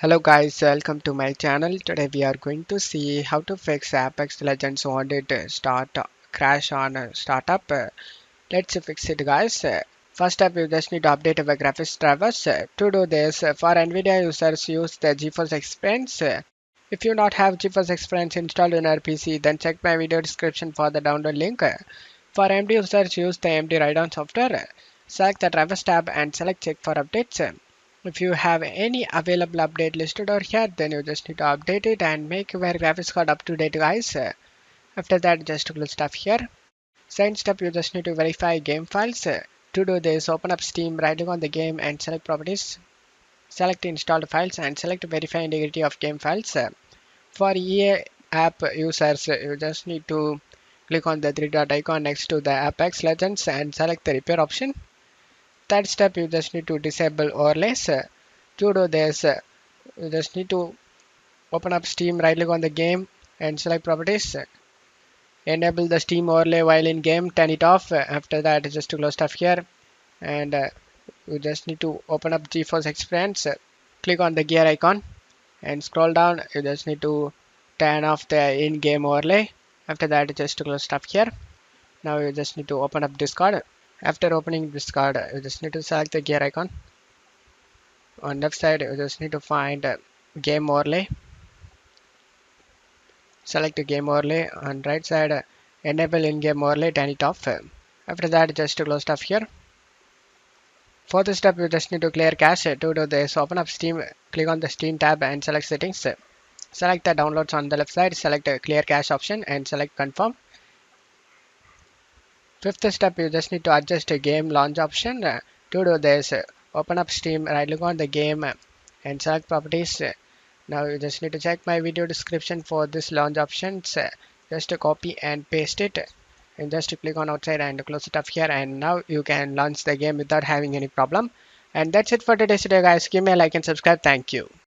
Hello guys, welcome to my channel. Today we are going to see how to fix Apex Legends wanted start crash on startup. Let's fix it guys. First up, you just need to update our graphics drivers. To do this, for NVIDIA users, use the GeForce Experience. If you not have GeForce Experience installed on your PC, then check my video description for the download link. For AMD users, use the AMD Radeon software. Select the drivers tab and select check for updates. If you have any available update listed over here, then you just need to update it and make your graphics card up to date guys. After that, just close stuff here. Second step, you just need to verify game files. To do this, open up Steam, right click on the game and select properties. Select installed files and select verify integrity of game files. For EA app users, you just need to click on the three dot icon next to the Apex Legends and select the repair option. Third step, you just need to disable overlays. To do this, you just need to open up Steam, right click on the game and select properties. Enable the Steam overlay while in game, turn it off. After that, just to close stuff here, and you just need to open up GeForce Experience. Click on the gear icon and scroll down. You just need to turn off the in-game overlay. After that, just to close stuff here. Now you just need to open up Discord. After opening Discord, you just need to select the gear icon. On left side, you just need to find game overlay. Select the game overlay. On right side, enable in-game overlay, turn it off. After that, just to close stuff here. For this step, you just need to clear cache. To do this, open up Steam, click on the Steam tab and select settings. Select the downloads on the left side, select the clear cache option and select confirm. Fifth step, you just need to adjust the game launch option. To do this, open up Steam, right click on the game and select properties. Now you just need to check my video description for this launch options. Just to copy and paste it and just to click on outside and close it up here, and now you can launch the game without having any problem. And that's it for today's video guys. Give me a like and subscribe. Thank you.